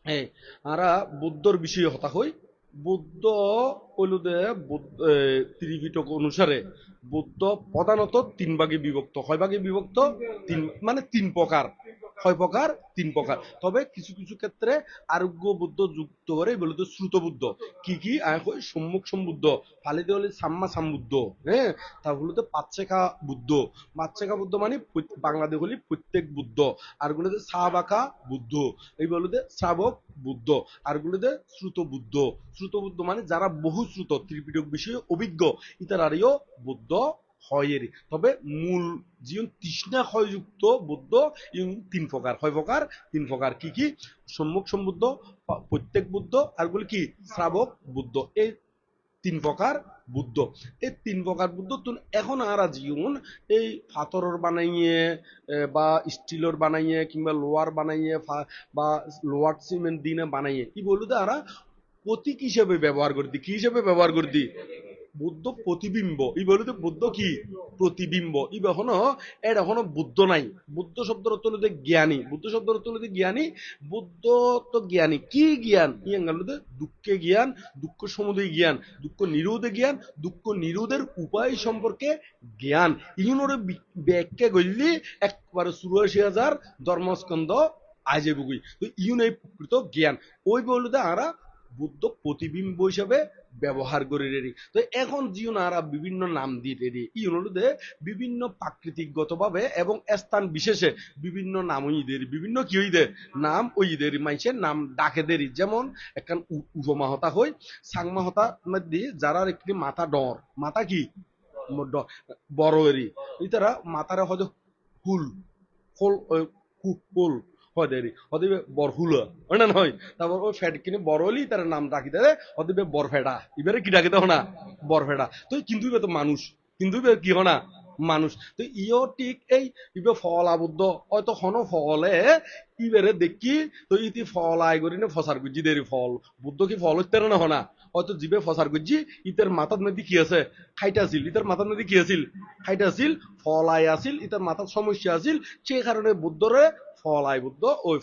এই আরা বুদ্ধর বিষয়ে হতা হই। বুদ্ধ হইলুদে ত্রিপিটক অনুসারে বুদ্ধ প্রধানত তিন ভাগে বিভক্ত। কয় ভাগে বিভক্ত? তিন, মানে তিন প্রকার। কয় প্রকার? তিন প্রকার। তবে কিছু কিছু ক্ষেত্রে আরোগ্য বুদ্ধ যুক্ত করে বলতে শ্রুত বুদ্ধ। কি কি সম্মুখ সম্বুদ্ধ, ফালিতে হলে সাম্মা সাম্বুদ্ধ, হ্যাঁ, তারপরে পাচ্ছেকা বুদ্ধ। পাচ্ছেকা বুদ্ধ মানে বাংলাদেশ হলি প্রত্যেক বুদ্ধ। আর গুলোতে সাবাকা বুদ্ধ, এই বলতে শ্রাবক বুদ্ধ। আর গুলোতে শ্রুত বুদ্ধ। শ্রুত বুদ্ধ মানে যারা বহু শ্রুত ত্রিপিটক বিষয়ে অভিজ্ঞ, ইতারারিও বুদ্ধ হয়ের। তবে মূল জীবন তৃষ্ণা ক্ষয়যুক্ত বুদ্ধ তিন প্রকার। কয় প্রকার? তিন প্রকার। কি কি? সম্মুখ সম্বুদ্ধ, প্রত্যেক বুদ্ধ, আর গুলো কি শ্রাবক বুদ্ধ। এই তিন প্রকার বুদ্ধ। এই তিন প্রকার বুদ্ধ এখন আর জীবন এই পাথরের বানাইয়ে বা স্টিলের বানাইয়ে কিংবা লোহার বানাইয়ে বা লোহার সিমেন্ট দিনে বানাইয়ে কি বলতে আর প্রতীক হিসেবে ব্যবহার করতি। কি হিসেবে ব্যবহার করতি? বুদ্ধ প্রতিবিম্ব। ই বলতে বুদ্ধ কি প্রতিবিম্ব। ই এখনো এর এখনো বুদ্ধ নাই। বুদ্ধ শব্দের অর্থ হলো জ্ঞানী। বুদ্ধ শব্দের অর্থ হলো জ্ঞানী। বুদ্ধ তো জ্ঞানী। কি জ্ঞান? ইয়াঙ্গালুতে দুঃখে জ্ঞান, দুঃখ সমুদয় জ্ঞান, দুঃখ নিরোধে জ্ঞান, দুঃখ নিরোধের উপায় সম্পর্কে জ্ঞান। ইউনোর ব্যাখ্যা করলি একবারে ৮৪,০০০ ধর্মস্কন্ধ আজে বুগুই। তো ইউন এই প্রকৃত জ্ঞান। ওই বলতে আরা বুদ্ধ প্রতিবিম্ব হিসাবে ব্যবহার করে রেডি। তো এখন জিওনারা বিভিন্ন নাম দিয়ে রেডি ইউনোতে বিভিন্ন প্রাকৃতিকগতভাবে এবং স্থান বিশেষে বিভিন্ন নাম ঈদের বিভিন্ন কি ঈদের নাম ওই ঈদের মাইসের নাম ডাকে দেরি। যেমন একখান উপমাহতা হই সাংমাহতা মধ্যে যারা একটি মাথা ডর, মাথা কি বড় এরি, ইতারা মাথারে হয়তো হুল হোল হুল হদেরি হদিবে বরহুলা হয় না নয়। তারপর ওই ফ্যাট কিনে বড় হলি তার নাম ডাকি দেয় হদিবে বরফেডা। এবারে কি ডাকি দেও না? বরফেডা। তো কিন্তু ইবে তো মানুষ, কিন্তু ইবে কি হনা মানুষ। তো ইও ঠিক এই ইবে ফল আবদ্ধ হয়তো হন ফলে ইবেরে দেখি তো ইতি ফল আয় করি না ফসার গুজি দেরি ফল বুদ্ধ কি ফল হইতে না হনা হয়তো জিবে ফসার গুজি ইতের মাথার মধ্যে কি আছে খাইটা আছিল, ইতার মাথার মধ্যে কি আছিল খাইটা আছিল, ফল আয় আছিল, ইতার মাথার সমস্যা আছিল। সেই কারণে বুদ্ধরে ফলাই বুদ্ধ ওই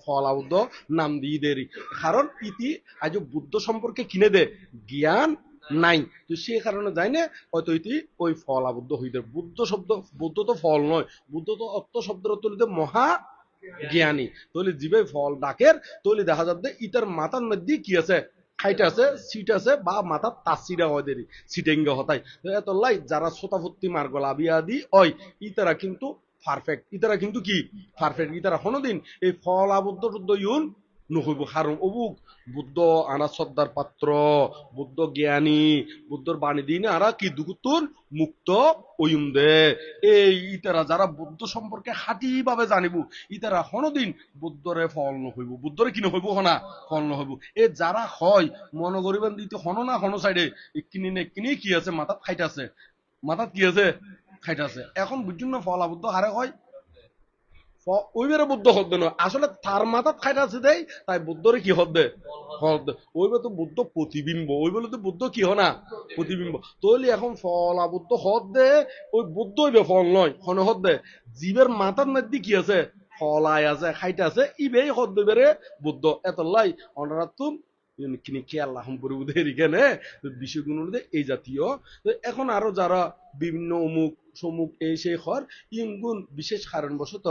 ফলা বুদ্ধ নাম দিয়ে দেরি। কারণ ইতি আজ বুদ্ধ সম্পর্কে কিনে দে জ্ঞান নাই। তো সে কারণে যাই না হয়তো ইতি ওই ফল আবদ্ধ হইতে। বুদ্ধ শব্দ, বুদ্ধ তো ফল নয়, বুদ্ধ তো অর্থ শব্দের অর্থ হইতে মহা জ্ঞানী। তাহলে জিবে ফল ডাকের তাহলে দেখা যাবে ইটার মাথার মধ্যে কি আছে খাইটা আছে, সিট আছে, বা মাথার তাসিরা হয় দেরি সিটেঙ্গে হতাই। এত লাই যারা শ্রোতাভর্তি মার্গ লাভিয়া দি ওই ইতারা কিন্তু পারফেক্ট। ইতারা কিন্তু কি পারফেক্ট। ইতারা কোনদিন এই ফল আবদ্ধ টুদ্ধ ইউন নহইব। কারণ অবুক বুদ্ধ আনা শ্রদ্ধার পাত্র, বুদ্ধ জ্ঞানী, বুদ্ধর বাণী দিনে আরা কি দুগুতুর মুক্ত ওয়ুম দে। এই ইতারা যারা বুদ্ধ সম্পর্কে হাঁটি ভাবে জানিব ইতারা কোনদিন বুদ্ধরে ফল নহইব, বুদ্ধরে কি নহইব হনা ফল নহইব। এ যারা হয় মন করিবেন দিতে হন না হন সাইডে একিনি না একিনি কি আছে মাথাত খাইতাছে, মাথাত কি আছে খাইতাছে। এখন বুঝুন না ফল আবদ্ধ হারে হয় ওইবারে বুদ্ধ হদ্দে নয় আসলে তার মাথাত খাইটা আছে দেয় তাই বুদ্ধরে কি হদ্দে হদ্দে। ওইবে তো বুদ্ধ প্রতিবিম্ব, ওই বলে তো বুদ্ধ কি হনা প্রতিবিম্ব। তৈলি এখন ফল আবদ্ধ হদ্দে ওই বুদ্ধ হইবে ফল নয় হন হদ্দে জীবের মাথার মধ্যে কি আছে ফল আয় আছে খাইটা আছে ইবেই হদ্দে বেড়ে বুদ্ধ। এত লাই অনারাতুন কিনি খেয়াল রাখুন পরিবুদের এখানে বিষয়গুলো এই জাতীয়। এখন আরো যারা বিভিন্ন অমুক সমুক এই সেই হর ইনগুন বিশেষ কারণবশত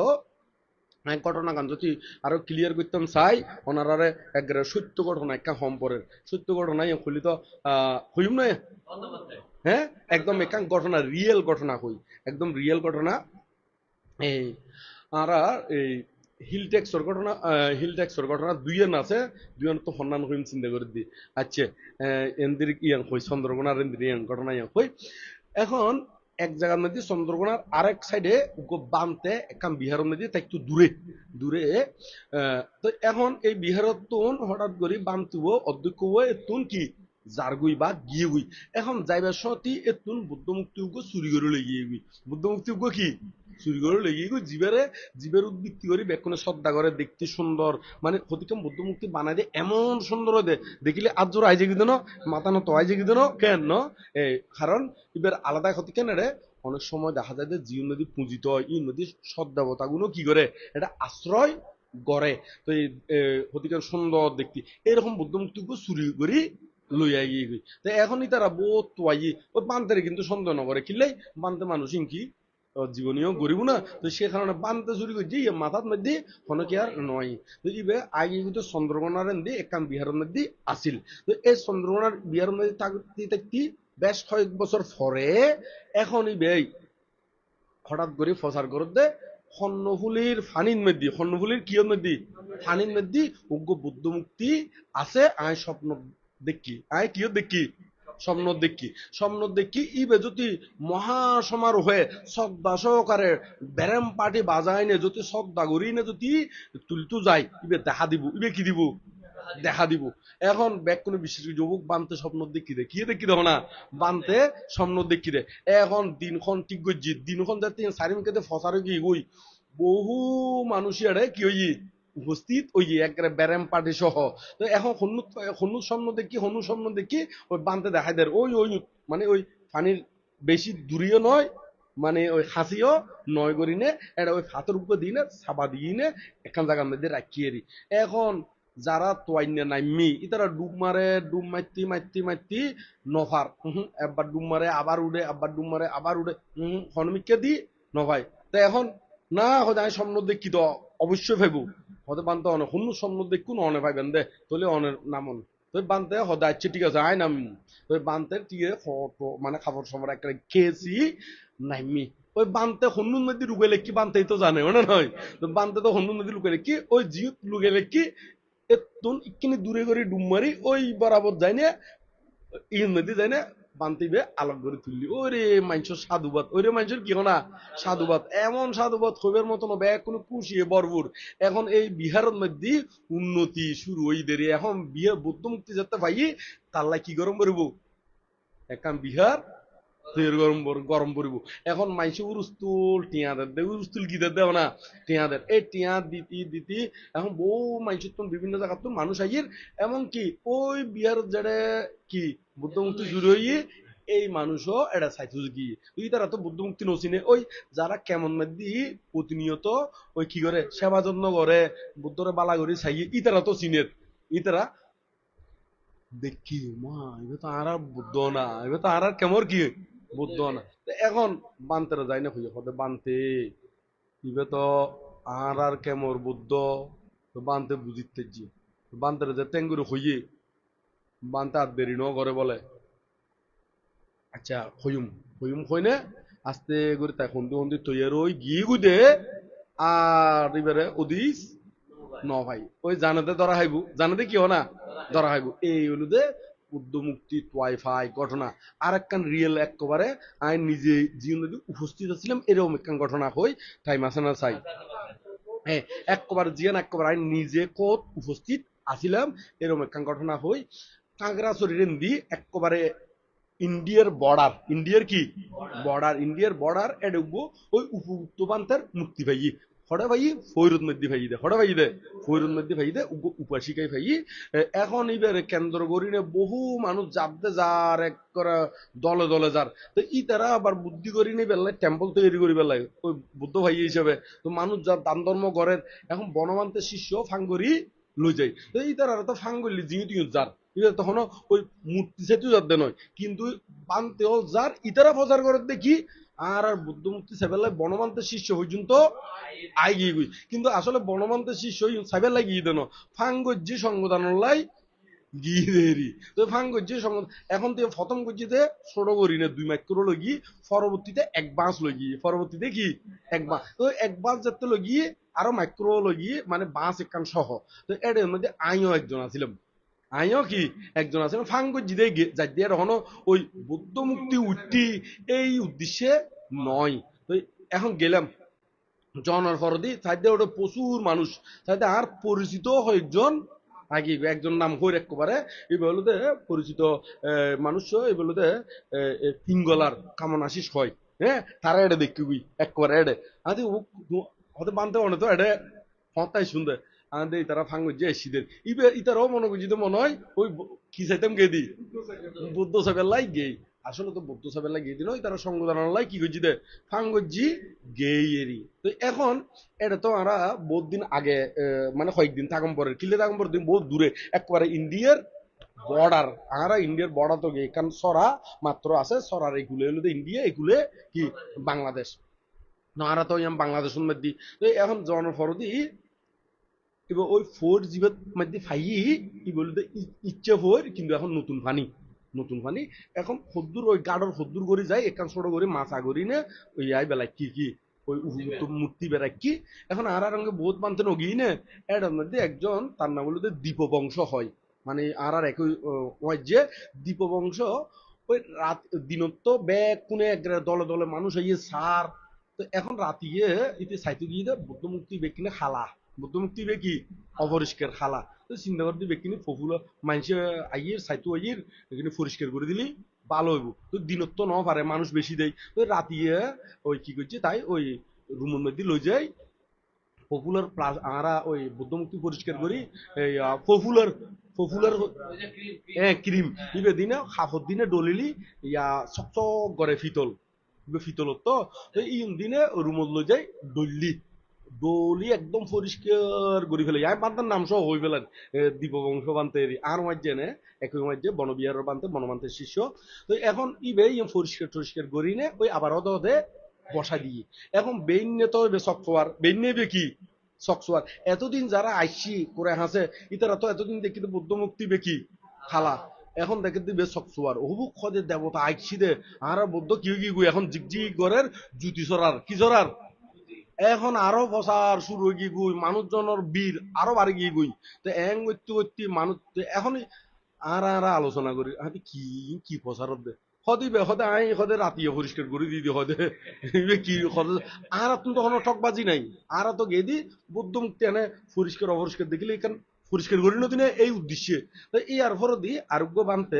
ঘটনা গান যদি আরো ক্লিয়ার করতাম চাই ওনারারে একবারে সত্য ঘটনা একটা সম্পরের সত্য ঘটনাই খুলি তো হইম না। হ্যাঁ, একদম একান ঘটনা রিয়েল ঘটনা হই, একদম রিয়েল ঘটনা। এই আরা এই হিল ট্যাক্সর ঘটনা, হিল ট্যাক্সর ঘটনা দুইজন আছে। দুইজন তো সন্ধান হইম চিন্তা করে দি। আচ্ছা, এন্দির ইয়াং হই চন্দ্রকোনার এন্দির ইয়াং ঘটনা ইয়াং হই। এখন এক জায়গার মধ্যে চন্দ্রকোনার আরেক সাইডে বানতে একখান বিহারের মধ্যে তাই একটু দূরে দূরে তো এখন এই বিহারত তুন হঠাৎ করে বানতুব অধ্যক্ষ এতুন কি জারগুই বা গিয়ে গুই। এখন যাইবার সতী এতুন বুদ্ধ মুক্তি চুরি করে লেগিয়ে গুই। বুদ্ধ মুক্তি কি চুরি করে লেগিয়ে গুই জীবের জীবের উদ্বৃত্তি করে বেক্ষণে শ্রদ্ধা করে দেখতে সুন্দর। মানে প্রতিটা বুদ্ধ মুক্তি বানাই দিয়ে এমন সুন্দর দে দেখিলে আজর আইজে গিয়ে মাথা নত আইজে গিয়ে কেন কারণ এবার আলাদা ক্ষতি কেন রে অনেক সময় দেখা যায় যে জিও নদী পুঁজিত হয় এই নদীর সদ্দেবতা গুলো কি করে এটা আশ্রয় গড়ে। তো এই হতিকার সুন্দর দেখতি এরকম বুদ্ধ মুক্তিকে চুরি করি লইয়া গিয়ে গই। তো এখনই তারা বহুত তোয়াই ওই বান্তের কিন্তু সন্দেহ নগরে কিনলেই বান্তে মানুষ ইনকি জীবনীয় গরিব না। তো সে কারণে বান্তে চুরি করছি মাথার মধ্যে কোনো কি আর নয়। তো ইবে আগে কিন্তু চন্দ্রকোনার দি একখান বিহারের মধ্যে আসিল। তো এই চন্দ্রকোনার বিহারের মধ্যে থাকতে থাকতে বেশ কয়েক বছর পরে এখন ইবে হঠাৎ করে প্রচার করতে কর্ণফুলির ফানির মধ্যে কর্ণফুলির কিয়র মধ্যে ফানির মধ্যে উগ্র বুদ্ধ মুক্তি আছে আয় স্বপ্ন দেখি আয় কিয় দেখি স্বপ্ন দেখি স্বপ্ন দেখি ইবে যদি মহাসমারোহে শ্রদ্ধা সহকারে ব্যারাম পার্টি বাজায় নে যদি শ্রদ্ধা করি নে যদি তুলতু যায় ইবে দেখা দিব ইবে কি দিব দেখা দিব। এখন ব্যাক কোনো বিশেষ যুবক বানতে স্বপ্ন দেখি দে কি দেখি দেখ না বানতে স্বপ্ন দেখি দে। এখন দিনখন ঠিক গজি দিনখন যাতে চারিমুখে ফসারে কি গই বহু মানুষের কি হই উপস্থিত ওই একবারে ব্যারাম পার্টি সহ। তো এখন হনু স্বপ্ন দেখি হনু স্বপ্ন দেখি ওই বানতে দেখাই দেয় ওই ওই মানে ওই পানির বেশি দূরিও নয় মানে ওই হাসিও নয় করি নে এটা ওই ফাতর উপর দিয়ে নে সাবা দিয়ে নে এখান জায়গার মধ্যে রাখিয়ে দি। এখন যারা তোয়াইনে নাইমি ইতারা ডুব মারে ডুব মারতি মারতি মারতি নফার একবার ডুব মারে আবার উড়ে আবার ডুব মারে আবার উড়ে হনমিককে দি নভাই। তো এখন না হতে আমি স্বপ্ন দেখি তো অবশ্যই ভাইবো হতে বানতে অনেক হন্য স্বপ্ন দেখুন অনে ভাইবেন দে তোলে অনের নামন তো বানতে হদা আচ্ছে ঠিক আছে আয় নাম তো বানতে টিকে ফটো মানে খাবার সময় একটা খেয়েছি নাইমি ওই বানতে হন্নুর মধ্যে লুকে লেখি বানতেই তো জানে মনে নয়। তো বানতে তো হন্নুর মধ্যে লুকে লেখি ওই জিও লুকে লেখি এতন ইকিনি দূরে করে ডুম মারি ওই বরাবর যাই না ইন নদী যাই না বান্তিবে আলোক করে তুললি ওরে মানুষের সাধুবাদ ওরে মানুষের কি না সাধুবাদ এমন সাধুবাদ হইবার মতন ব্যাগ কোনো খুশিয়ে বরবুর। এখন এই বিহারের মধ্যে উন্নতি শুরু হই দেরি এখন বিহার বৌদ্ধ মুক্তি যেতে ভাই তাল্লা কি গরম করব এখন বিহার তৈরি গরম গরম পড়ব। এখন মাইসে উরুস্তুল টিয়াদের দে উরুস্তুল কি দেও না টিয়াদের এই টিয়া দিতি দিতি এখন বউ মাইসের তো বিভিন্ন জায়গার তো মানুষ আইয়ের এমন কি ওই বিহার যারা কি বুদ্ধ মুক্তি শুরু হইয়ে এই মানুষও এটা চাইতে কি তুই তারা তো বুদ্ধ মুক্তি নচিনে ওই যারা কেমন দি প্রতিনিয়ত ওই কি করে সেবা যত্ন করে বুদ্ধরে বালা করি চাইয়ে ইতারা তো চিনের ইতারা দেখি মা এবার তো আর বুদ্ধ না এবার তো আর কেমন কি বুদ্ধ না। এখন বানতেরা যায় না খুঁজে কতে বানতে ইবে তো আর কেমর বুদ্ধ তো বানতে বুঝিতে জি বানতেরা যে টেঙ্গুরি খুঁজে বানতে আর দেরি ন করে বলে আচ্ছা হইম হইম হইনে আস্তে করে তাই হন্দি হন্দি তৈয়ার ওই গিয়ে গুদে আর এবারে ওদিস ন ভাই ওই জানাতে ধরা হাইবু জানাতে কি না ধরা হাইবু এই হলুদে উদ্যমুক্তি ওয়াইফাই ঘটনা আর একখান রিয়েল একেবারে আমি নিজে জীবনে উপস্থিত ছিলাম এরকম একখান ঘটনা হই টাইম আছে না চাই হ্যাঁ একবার জিয়ান একবার আমি নিজে কোত উপস্থিত আছিলাম এরকম একখান ঘটনা হই কাঁকড়াছড়ির দি একেবারে ইন্ডিয়ার বর্ডার ইন্ডিয়ার কি বর্ডার ইন্ডিয়ার বর্ডার এডুকবো ওই উত্তবান্তের মুক্তি ভাই হড়ে ভাই ফৈরুদ মধ্যে ভাই দে হড়ে ভাই দে ফৈরুদ মধ্যে ভাই দে উপাসিকাই ভাই এখন এবার কেন্দ্র করিনে বহু মানুষ যাবতে যার এক করে দলে দলে যার তো ই তারা আবার বুদ্ধি করি নি বেলায় টেম্পল তৈরি করি বেলায় ওই বুদ্ধ ভাই হিসেবে তো মানুষ যার দান ধর্ম করেন এখন বনমান্তের শিষ্য ফাঙ্গরি লই যায় তো এই তারা তো ফাঙ্গলি জিও যার তখন ওই মূর্তি সেতু যাতে নয় কিন্তু বানতেও যার ইতারা প্রচার করে দেখি আর আর বুদ্ধ মূর্তি সেবেলায় বনমান্তের শিষ্য পর্যন্ত আই গিয়ে গই কিন্তু আসলে বনমান্তের শিষ্য সাইবেলাই গিয়ে দেন ফাঙ্গজ্জি সংগঠনলাই গিয়ে দেরি তো ফাঙ্গজ্জি সংগঠন এখন তুই প্রথম গজ্জিতে ছোট করি না 2 মাইক্রো লগি পরবর্তীতে এক বাঁশ লগি পরবর্তীতে কি এক বাঁশ তো এক বাঁশ যাতে লগিয়ে আরো মাইক্রো লগিয়ে মানে বাঁশ একখান সহ তো এর মধ্যে আইও একজন আছিলাম আইও কি একজন আছে ফাঙ্গ জিদে যাই দিয়ে এখনো ওই বৌদ্ধ মুক্তি উঠতি এই উদ্দেশ্যে নয় তো এখন গেলাম জনের ফরদি সাইডে ওটা প্রচুর মানুষ সাইডে আর পরিচিত একজন আগে একজন নাম হইর একবারে এই বলতে পরিচিত মানুষ এই বলতে পিঙ্গলার কামন আশিস হয় হ্যাঁ তারা এটা দেখবি একবারে এডে আদি হতে বানতে মনে তো এডে হতাই শুনতে আমাদের তারা ফাঙ্গ যে এসিদের ইবে ইতারাও মনে করছি তো মনে হয় ওই কি চাইতাম গে দি বুদ্ধ সাহেবের লাই গে আসলে তো বৌদ্ধ সাবেলা গিয়ে দিল তারা সংবিধান লাই কি করছি দে ফাঙ্গজি গেইয়েরি তো এখন এটা তো আমরা বহুত দিন আগে মানে কয়েকদিন থাকুন পরে কিলে থাকুন পরে দিন বহুত দূরে একবারে ইন্ডিয়ার বর্ডার আমরা ইন্ডিয়ার বর্ডার তো গিয়ে কারণ সরা মাত্র আছে সরার এগুলো হলো ইন্ডিয়া এগুলো কি বাংলাদেশ না আমরা তো বাংলাদেশ মধ্যে তো এখন জনের ফরদি এবার ওই ফোর জিবের মধ্যে ফাই কি বলতে ইচ্ছে ফোর কিন্তু এখন নতুন পানি নতুন পানি এখন হদ্দুর ওই গাড়র হদ্দুর করে যায় একান ছোট করে মাছা করি না ওই আই বেলা কি কি ওই মূর্তি বেড়াই কি এখন আর রঙে বহুত মানতে নগিয়ে না এর মধ্যে একজন তার নাম হলো দীপবংশ হয় মানে আর একই ওই যে দীপবংশ ওই রাত দিনত ব্যাগ কোনে এক দলে দলে মানুষ হইয়ে সার তো এখন রাতিয়ে ইতে সাইতে গিয়ে বুদ্ধ মুক্তি বেকিনে খালা বুদ্ধ মুক্তি বে কি অপরিষ্কার খালা তো চিন্তা করে দিবে কিনে ফফুলা মানুষে আইয়ের সাইতো আইয়ের এখানে পরিষ্কার করে দিলি ভালো হইব তো দিনত তো ন পারে মানুষ বেশি দেয় তো রাতিয়ে ওই কি করছে তাই ওই রুমের মধ্যে লই যায় পপুলার প্লাস আরা ওই বুদ্ধমুক্তি পরিষ্কার করি এই পপুলার পপুলার হ্যাঁ ক্রিম ইবে দিনে হাফত দিনে ডলিলি ইয়া চকচক করে ফিতল ইবে ফিতলত তো এই দিনে রুমত লই যায় ডললি ডলি একদম পরিষ্কার করে ফেলে আমি বান্তার নাম সহ হয়ে ফেলেন দীপবংশ বানতে আর মাঝে নে একই মাঝে বনবিহারের বানতে বনবান্তের শিষ্য তো এখন ইবে পরিষ্কার টরিষ্কার করি নে ওই আবার ওদে বসা দিয়ে এখন বেইনে তো সফটওয়্যার বেইনে কি সফটওয়্যার এতদিন যারা আইসি করে হাসে ইতারা তো এতদিন দেখি তো বুদ্ধ মুক্তি বেকি খালা এখন দেখে দিবে সফটওয়্যার হবুক খদে দেবতা আইসি দে আর বুদ্ধ কি কি গুই এখন জিগজি গরের জুতি চড়ার কি চড়ার এখন আরো প্রচার শুরু হয়ে গিয়ে গুই মানুষজনের বীর আরো বাড়ি গিয়ে গুই তো এং করতে করতে মানুষ এখন আর আর আলোচনা করি হাতে কি কি প্রচার দে হদিবে হদে আই হদে রাতিয়ে পরিষ্কার করে দিদি হদে কি হদে আর তুমি তখন ঠকবাজি নাই আর তো গেদি বুদ্ধ মুক্তি এনে পরিষ্কার অপরিষ্কার দেখিলে এখান পরিষ্কার করি নতুন এই উদ্দেশ্যে তো এই আর ফর দি আরোগ্য বানতে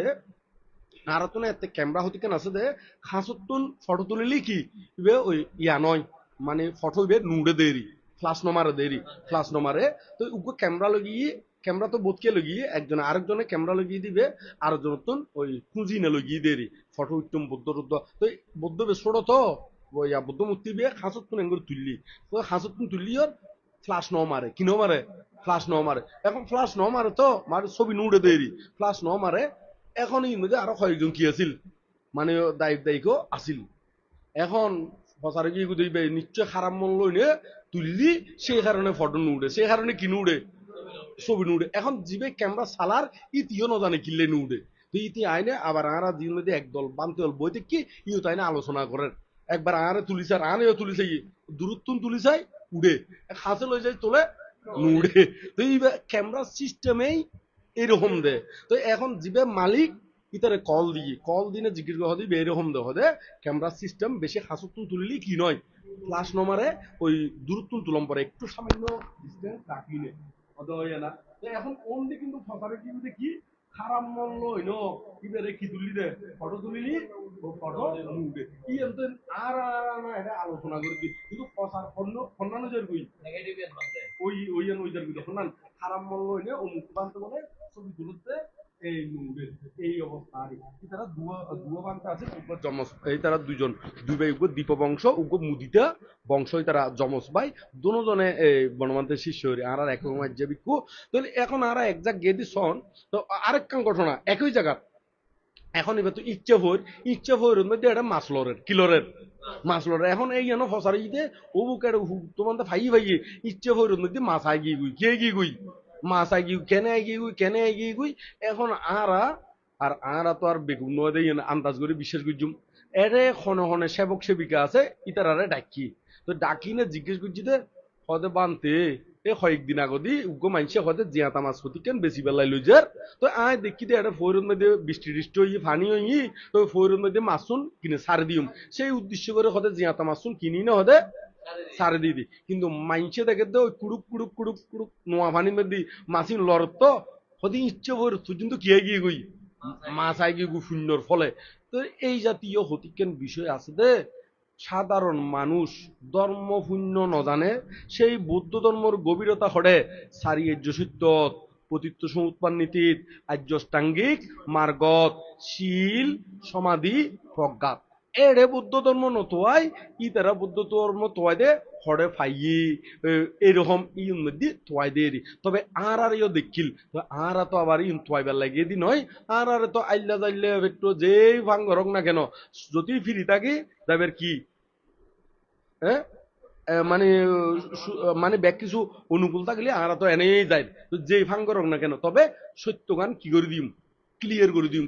আর তো না এতে ক্যামেরা হতে কেন আছে দে খাসতুন ফটো তুলিলি কি ইবে ওই ইয়া নয় মানে ফটো ইবে নুড়ে দেরি ফ্লাশ নমারে দেরি ফ্লাশ নমারে তো উগো ক্যামেরা লগিয়ে ক্যামেরা তো বোধকে লগিয়ে একজন আরেকজনে ক্যামেরা লগিয়ে দিবে আরেকজন ওই খুঁজি না লগিয়ে দেরি ফটো উত্তম বুদ্ধ রুদ্ধ তো বুদ্ধ বেশ ছোট তো ইয়া বুদ্ধ মূর্তি বে খাসতুন এঙ্গুর তুললি তো খাসতুন তুললি ওর ফ্লাশ ন মারে কি ন মারে ফ্লাশ ন মারে এখন ফ্লাশ ন মারে তো মারে ছবি নুড়ে দেরি ফ্লাশ ন মারে এখন এই মধ্যে আরো কয়েকজন কি আছিল মানে দায়িত্ব আছিল এখন প্রচারে কি দিবে নিশ্চয় খারাপ মন লইনে তুললি সেই কারণে ফটো নুড়ে সেই কারণে কি নুড়ে ছবি নুড়ে এখন জিবে ক্যামেরা সালার ইতিও ন জানে কিনলে নুড়ে তো ইতি আইনে আবার আরা দিন মধ্যে একদল বানতে হল বইতে কি ইও তাই না আলোচনা করেন একবার আরে তুলিছে আর আনেও তুলিছে দূরত্বন তুলিছাই উড়ে হাতে লই যায় তোলে নুড়ে তো এই ক্যামেরা সিস্টেমেই এরকম দে তো এখন জিবে মালিক ইতারে কল দিনে জিজ্ঞেস করে দিবে এরকম দে হদে ক্যামেরা সিস্টেম বেশি হাসুতুন তুলিলি কি নয় ফ্লাশ নমারে ওই দূরত্বন তুলম পরে একটু সামান্য ডিস্টেন্স রাখিলে হদে হয় না তো এখন কোন দিকে কিন্তু ফসারে কি কি খারাপ মন লই নো ইবেরে কি তুলি দে ফটো তুলিলি ও ফটো মুবে কি এমতে আর না এটা আলোচনা করবি কিন্তু ফসার ফন্নানো জের কই নেগেটিভ এর মধ্যে ওই জের কই ফন্নান খারাপ মন লই নে ও মুখ বানতে বলে ছবি তুলতে এই মুবে এই অবস্থা আর কি তারা দুয়া বানতে আছে উপর জমস এই তারা দুইজন দুই ভাই উপর দীপবংশ উপর মুদিতা বংশই তারা জমস ভাই দুজনে এই বনমান্তের শিষ্য আর আর এক রকমের যে বিক্ষু তাহলে এখন আর এক জায়গা গেদি সন তো আরেক কান ঘটনা একই জায়গা এখন এবার তো ইচ্ছা ভোর মধ্যে একটা মাছ লরের কিলরের মাছ লরের এখন এই যেন ফসারি দিতে ও বুকের তোমার তো ফাই ফাইয়ে ইচ্ছা ভোর মধ্যে মাছ আই গিয়ে গুই কে গিয়ে গুই মাছ আই গিয়ে কেনে আই গিয়ে গুই কেনে আই গিয়ে গুই এখন আরা তো আর বেগুন নয় দেই আন্দাজ করে বিশ্বাস করছুম এরে ক্ষণে ক্ষণে সেবক সেবিকা আছে ইতারারে ডাকি তো ডাকি না জিজ্ঞেস করছি যে হদে বানতে এ কয়েকদিন আগদি উগ্র মাইনসে হদে জিয়াতা মাছ হতি কেন বেশি বেলায় লই যার তো আয় দেখি দে এটা ফোরের মধ্যে বৃষ্টি টিষ্টি হই ফানি হই তো ফোরের মধ্যে মাছুন কিনে সার দিউম সেই উদ্দেশ্য করে হদে জিয়াতা মাছুন কিনি না হদে সারে দিয়ে দি কিন্তু মাইনসে দেখে দে ওই কুড়ুক কুড়ুক কুড়ুক কুড়ুক নোয়া ফানির মধ্যে মাছিন লড়ত তো হদি ইচ্ছে ভোর তুই কিন্তু কিয়ে গিয়ে গই মাছ আই গিয়ে শূন্যর ফলে তো এই জাতীয় হতিকেন বিষয় আছে দে সাধারণ মানুষ ধর্ম শূন্য নজানে সেই বৌদ্ধ ধর্মর গভীরতা হড়ে সারিয়ে যশিত্ব পতিত্ব সমুৎপান নীতির আর্যষ্টাঙ্গিক মার্গত শীল সমাধি প্রজ্ঞাত এড়ে বুদ্ধ ধর্ম নতোয়াই ইতারা বুদ্ধ ধর্ম তোয়াই দে হরে ফাইয়ে এরকম ইউন মধ্যে তোয়াই দেরি তবে আর ইও দেখিল আর তো আবার ইন তোয়াইবার লাগিয়ে দি নয় আর তো আইল্লা যাইলে একটু যেই ভাঙ রং না কেন যদি ফিরি থাকে যাবের কি হ্যাঁ মানে মানে ব্যাগ কিছু অনুকূল থাকলে আর তো এনেই যায় তো যে ফাঙ্গ রং না কেন তবে সত্য গান কি করে দিম ক্লিয়ার করে দিম